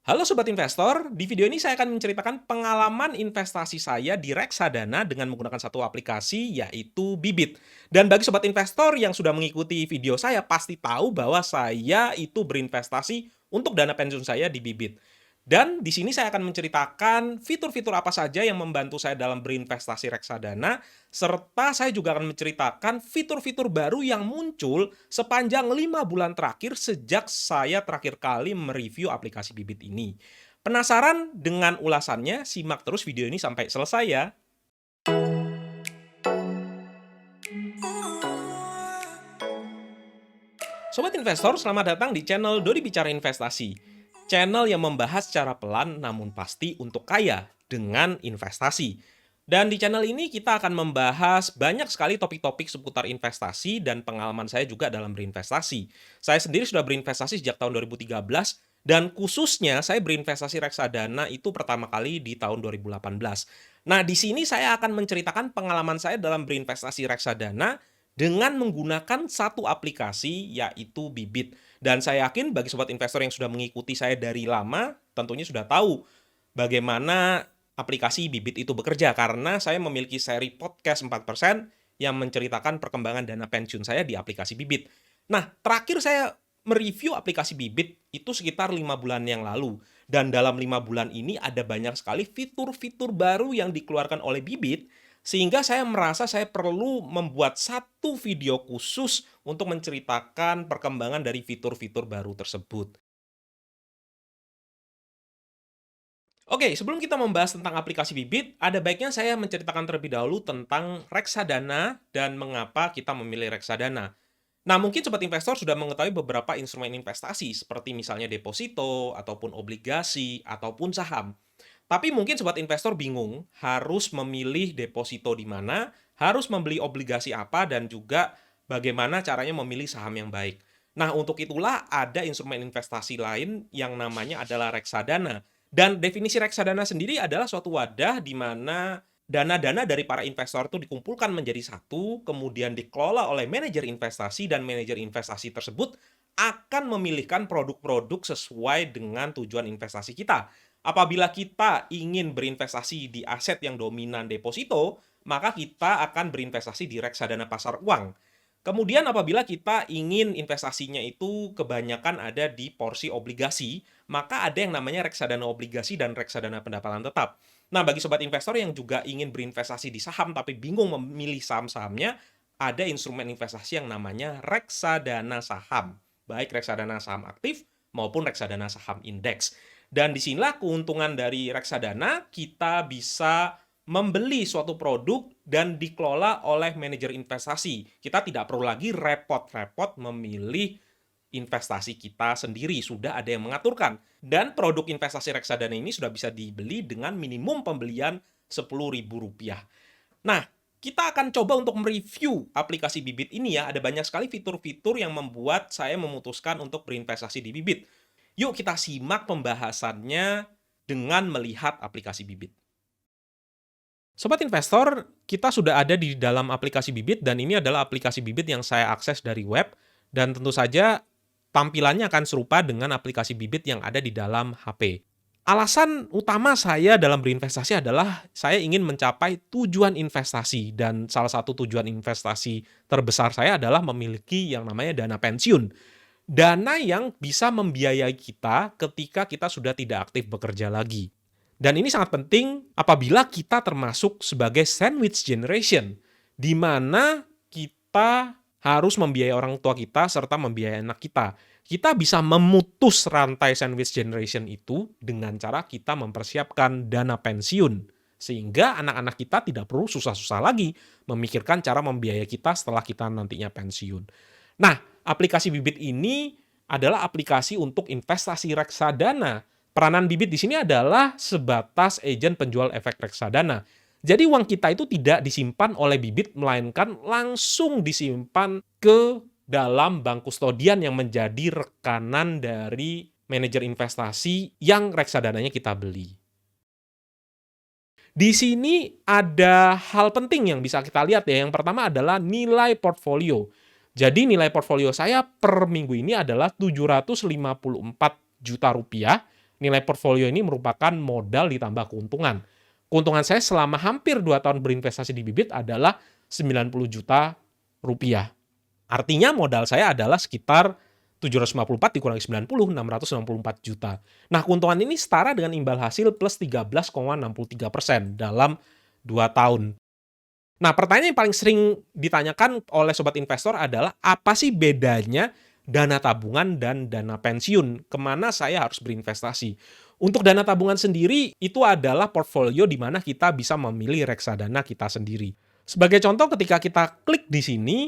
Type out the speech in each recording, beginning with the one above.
Halo Sobat Investor, di video ini saya akan menceritakan pengalaman investasi saya di reksadana dengan menggunakan satu aplikasi yaitu Bibit. Dan bagi Sobat Investor yang sudah mengikuti video saya pasti tahu bahwa saya itu berinvestasi untuk dana pensiun saya di Bibit. Dan di sini saya akan menceritakan fitur-fitur apa saja yang membantu saya dalam berinvestasi reksadana, serta saya juga akan menceritakan fitur-fitur baru yang muncul sepanjang 5 bulan terakhir sejak saya terakhir kali mereview aplikasi Bibit ini. Penasaran dengan ulasannya? Simak terus video ini sampai selesai ya. Sobat investor, selamat datang di channel Dodi Bicara Investasi. Channel yang membahas secara pelan namun pasti untuk kaya dengan investasi. Dan di channel ini kita akan membahas banyak sekali topik-topik seputar investasi dan pengalaman saya juga dalam berinvestasi. Saya sendiri sudah berinvestasi sejak tahun 2013 dan khususnya saya berinvestasi reksadana itu pertama kali di tahun 2018. Nah, di sini saya akan menceritakan pengalaman saya dalam berinvestasi reksadana dengan menggunakan satu aplikasi yaitu Bibit. Dan saya yakin bagi sobat investor yang sudah mengikuti saya dari lama, tentunya sudah tahu bagaimana aplikasi Bibit itu bekerja karena saya memiliki seri podcast 4% yang menceritakan perkembangan dana pensiun saya di aplikasi Bibit. Nah, terakhir saya mereview aplikasi Bibit itu sekitar 5 bulan yang lalu. Dan dalam 5 bulan ini ada banyak sekali fitur-fitur baru yang dikeluarkan oleh Bibit sehingga saya merasa saya perlu membuat satu video khusus untuk menceritakan perkembangan dari fitur-fitur baru tersebut. Oke, sebelum kita membahas tentang aplikasi Bibit, ada baiknya saya menceritakan terlebih dahulu tentang reksadana dan mengapa kita memilih reksadana. Nah, mungkin sobat investor sudah mengetahui beberapa instrumen investasi seperti misalnya deposito, ataupun obligasi, ataupun saham. Tapi mungkin sobat investor bingung harus memilih deposito di mana, harus membeli obligasi apa, dan juga bagaimana caranya memilih saham yang baik. Nah, untuk itulah ada instrumen investasi lain yang namanya adalah reksadana. Dan definisi reksadana sendiri adalah suatu wadah di mana dana-dana dari para investor itu dikumpulkan menjadi satu, kemudian dikelola oleh manajer investasi, dan manajer investasi tersebut akan memilihkan produk-produk sesuai dengan tujuan investasi kita. Apabila kita ingin berinvestasi di aset yang dominan deposito, maka kita akan berinvestasi di reksadana pasar uang. Kemudian apabila kita ingin investasinya itu kebanyakan ada di porsi obligasi, maka ada yang namanya reksadana obligasi dan reksadana pendapatan tetap. Nah, bagi sobat investor yang juga ingin berinvestasi di saham tapi bingung memilih saham-sahamnya, ada instrumen investasi yang namanya reksadana saham. Baik reksadana saham aktif maupun reksadana saham indeks. Dan disinilah keuntungan dari reksadana, kita bisa membeli suatu produk dan dikelola oleh manajer investasi. Kita tidak perlu lagi repot-repot memilih investasi kita sendiri, sudah ada yang mengaturkan. Dan produk investasi reksadana ini sudah bisa dibeli dengan minimum pembelian Rp10.000. Nah, kita akan coba untuk mereview aplikasi Bibit ini ya. Ada banyak sekali fitur-fitur yang membuat saya memutuskan untuk berinvestasi di Bibit. Yuk kita simak pembahasannya dengan melihat aplikasi Bibit. Sobat investor, kita sudah ada di dalam aplikasi Bibit dan ini adalah aplikasi Bibit yang saya akses dari web dan tentu saja tampilannya akan serupa dengan aplikasi Bibit yang ada di dalam HP. Alasan utama saya dalam berinvestasi adalah saya ingin mencapai tujuan investasi dan salah satu tujuan investasi terbesar saya adalah memiliki yang namanya dana pensiun. Dana yang bisa membiayai kita ketika kita sudah tidak aktif bekerja lagi. Dan ini sangat penting apabila kita termasuk sebagai sandwich generation, di mana kita harus membiayai orang tua kita serta membiayai anak kita. Kita bisa memutus rantai sandwich generation itu dengan cara kita mempersiapkan dana pensiun. Sehingga anak-anak kita tidak perlu susah-susah lagi memikirkan cara membiayai kita setelah kita nantinya pensiun. Nah, aplikasi Bibit ini adalah aplikasi untuk investasi reksadana. Peranan Bibit di sini adalah sebatas agen penjual efek reksadana. Jadi uang kita itu tidak disimpan oleh Bibit, melainkan langsung disimpan ke dalam bank kustodian yang menjadi rekanan dari manajer investasi yang reksadananya kita beli. Di sini ada hal penting yang bisa kita lihat ya. Yang pertama adalah nilai portfolio. Jadi nilai portfolio saya per minggu ini adalah Rp754 juta. nilai portfolio ini merupakan modal ditambah keuntungan. Keuntungan saya selama hampir 2 tahun berinvestasi di Bibit adalah 90 juta rupiah. Artinya modal saya adalah sekitar 754 dikurangi 90, 664 juta. Nah, keuntungan ini setara dengan imbal hasil plus 13,63% dalam 2 tahun. Nah, pertanyaan yang paling sering ditanyakan oleh sobat investor adalah apa sih bedanya dana tabungan dan dana pensiun? Kemana saya harus berinvestasi? Untuk dana tabungan sendiri, itu adalah portfolio di mana kita bisa memilih reksadana kita sendiri. Sebagai contoh, ketika kita klik di sini,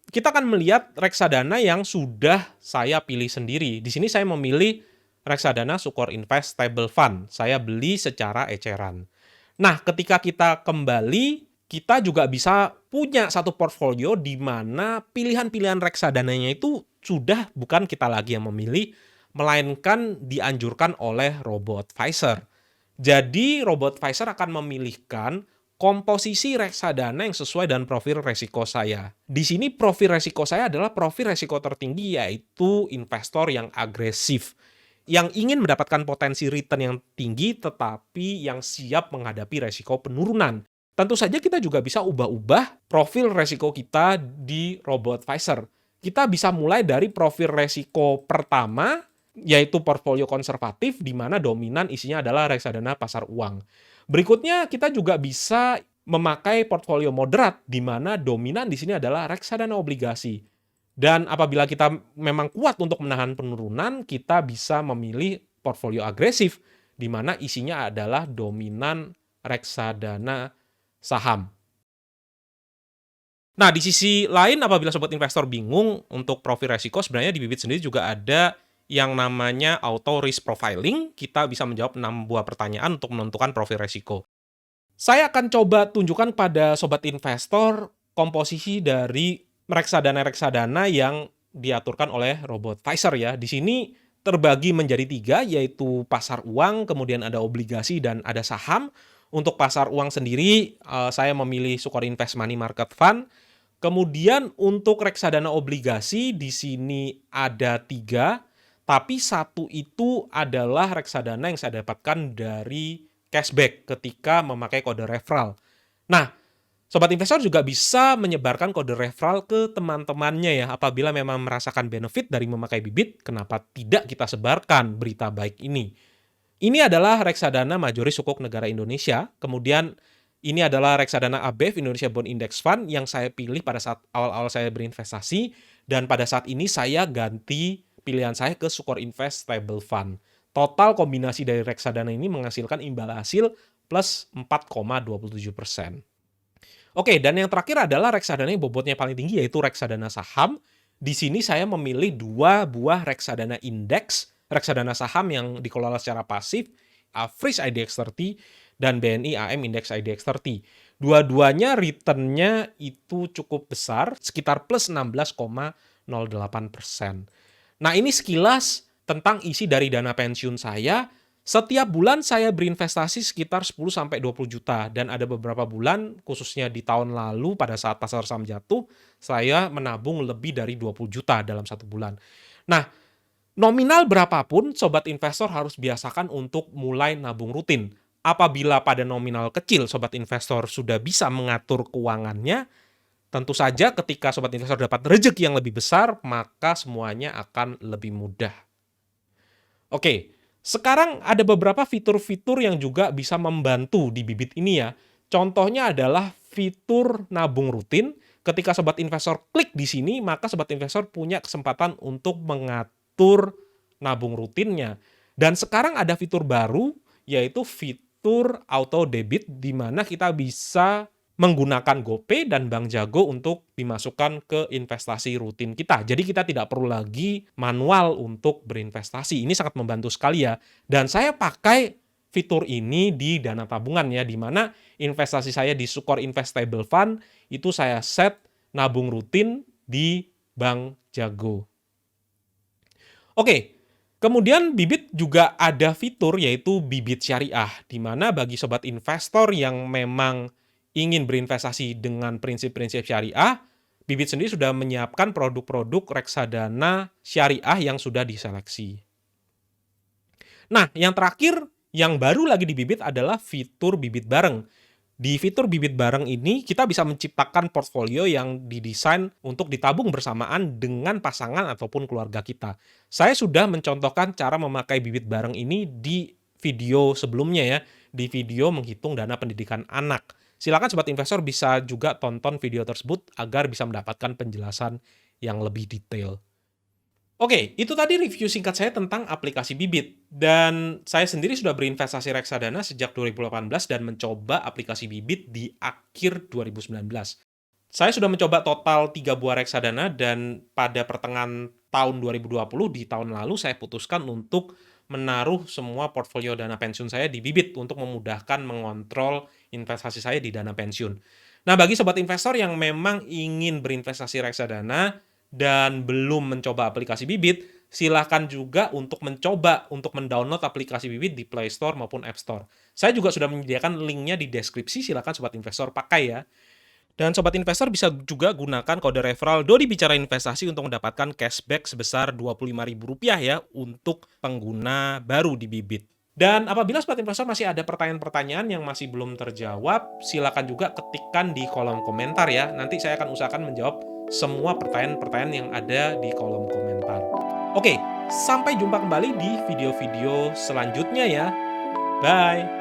kita akan melihat reksadana yang sudah saya pilih sendiri. Di sini saya memilih reksadana Sukor Invest Stable Fund. Saya beli secara eceran. Nah, ketika kita kembali, kita juga bisa punya satu portfolio di mana pilihan-pilihan reksadananya itu sudah bukan kita lagi yang memilih, melainkan dianjurkan oleh robo-advisor. Jadi, robo-advisor akan memilihkan komposisi reksadana yang sesuai dengan profil resiko saya. Di sini profil resiko saya adalah profil resiko tertinggi, yaitu investor yang agresif, yang ingin mendapatkan potensi return yang tinggi tetapi yang siap menghadapi resiko penurunan. Tentu saja kita juga bisa ubah-ubah profil resiko kita di robo-advisor. Kita bisa mulai dari profil resiko pertama, yaitu portfolio konservatif, di mana dominan isinya adalah reksadana pasar uang. Berikutnya, kita juga bisa memakai portfolio moderat, di mana dominan di sini adalah reksadana obligasi. Dan apabila kita memang kuat untuk menahan penurunan, kita bisa memilih portfolio agresif, di mana isinya adalah dominan reksadana saham. Nah, di sisi lain apabila sobat investor bingung untuk profil resiko, sebenarnya di Bibit sendiri juga ada yang namanya auto risk profiling. Kita bisa menjawab 6 buah pertanyaan untuk menentukan profil resiko. Saya akan coba tunjukkan pada sobat investor komposisi dari reksadana-reksadana yang diaturkan oleh robo-advisor ya. Di sini terbagi menjadi 3, yaitu pasar uang, kemudian ada obligasi, dan ada saham. Untuk pasar uang sendiri, saya memilih Sukor Invest Money Market Fund. Kemudian untuk reksadana obligasi, di sini ada 3, tapi satu itu adalah reksadana yang saya dapatkan dari cashback ketika memakai kode referral. Nah, sobat investor juga bisa menyebarkan kode referral ke teman-temannya ya. Apabila memang merasakan benefit dari memakai Bibit, kenapa tidak kita sebarkan berita baik ini? Ini adalah reksadana Majoris Sukuk Negara Indonesia. Kemudian ini adalah reksadana ABEF Indonesia Bond Index Fund yang saya pilih pada saat awal-awal saya berinvestasi. Dan pada saat ini saya ganti pilihan saya ke Sukor Invest Stable Fund. Total kombinasi dari reksadana ini menghasilkan imbal hasil plus 4,27%. Oke, dan yang terakhir adalah reksadana yang bobotnya paling tinggi, yaitu reksadana saham. Di sini saya memilih 2 buah reksadana indeks, reksadana saham yang dikelola secara pasif, Afrish IDX 30 dan BNI AM Index IDX 30. Dua-duanya returnnya itu cukup besar, sekitar plus 16,08%. Nah, ini sekilas tentang isi dari dana pensiun saya. Setiap bulan saya berinvestasi sekitar 10-20 juta, dan ada beberapa bulan, khususnya di tahun lalu pada saat pasar saham jatuh, saya menabung lebih dari 20 juta dalam 1 bulan. Nah, nominal berapapun, sobat investor harus biasakan untuk mulai nabung rutin. Apabila pada nominal kecil, sobat investor sudah bisa mengatur keuangannya, tentu saja ketika sobat investor dapat rezeki yang lebih besar, maka semuanya akan lebih mudah. Oke, sekarang ada beberapa fitur-fitur yang juga bisa membantu di Bibit ini ya. Contohnya adalah fitur nabung rutin. Ketika sobat investor klik di sini, maka sobat investor punya kesempatan untuk mengatur nabung rutinnya. Dan sekarang ada fitur baru, yaitu fitur auto debit, di mana kita bisa menggunakan GoPay dan Bank Jago untuk dimasukkan ke investasi rutin kita. Jadi kita tidak perlu lagi manual untuk berinvestasi. Ini sangat membantu sekali ya. Dan saya pakai fitur ini di dana tabungan ya, di mana investasi saya di Sukor Invest Stable Fund itu saya set nabung rutin di Bank Jago. Oke, kemudian Bibit juga ada fitur yaitu Bibit Syariah, di mana bagi sobat investor yang memang ingin berinvestasi dengan prinsip-prinsip syariah, Bibit sendiri sudah menyiapkan produk-produk reksadana syariah yang sudah diseleksi. Nah, yang terakhir, yang baru lagi di Bibit adalah fitur Bibit Bareng. Di fitur Bibit Bareng ini, kita bisa menciptakan portfolio yang didesain untuk ditabung bersamaan dengan pasangan ataupun keluarga kita. Saya sudah mencontohkan cara memakai Bibit Bareng ini di video sebelumnya ya, di video menghitung dana pendidikan anak. Silakan Sobat Investor bisa juga tonton video tersebut agar bisa mendapatkan penjelasan yang lebih detail. Oke, itu tadi review singkat saya tentang aplikasi Bibit. Dan saya sendiri sudah berinvestasi reksadana sejak 2018 dan mencoba aplikasi Bibit di akhir 2019. Saya sudah mencoba total 3 buah reksadana dan pada pertengahan tahun 2020 di tahun lalu saya putuskan untuk menaruh semua portfolio dana pensiun saya di Bibit untuk memudahkan mengontrol investasi saya di dana pensiun. Nah, bagi sobat investor yang memang ingin berinvestasi reksadana dan belum mencoba aplikasi Bibit, silahkan juga untuk mencoba untuk mendownload aplikasi Bibit di Play Store maupun App Store. Saya juga sudah menyediakan linknya di deskripsi, silahkan sobat investor pakai ya. Dan sobat investor bisa juga gunakan kode referral Dodi Bicara Investasi untuk mendapatkan cashback sebesar Rp25.000 ya untuk pengguna baru di Bibit. Dan apabila sobat investor masih ada pertanyaan-pertanyaan yang masih belum terjawab, silakan juga ketikkan di kolom komentar ya. Nanti saya akan usahakan menjawab semua pertanyaan-pertanyaan yang ada di kolom komentar. Oke, sampai jumpa kembali di video-video selanjutnya ya. Bye!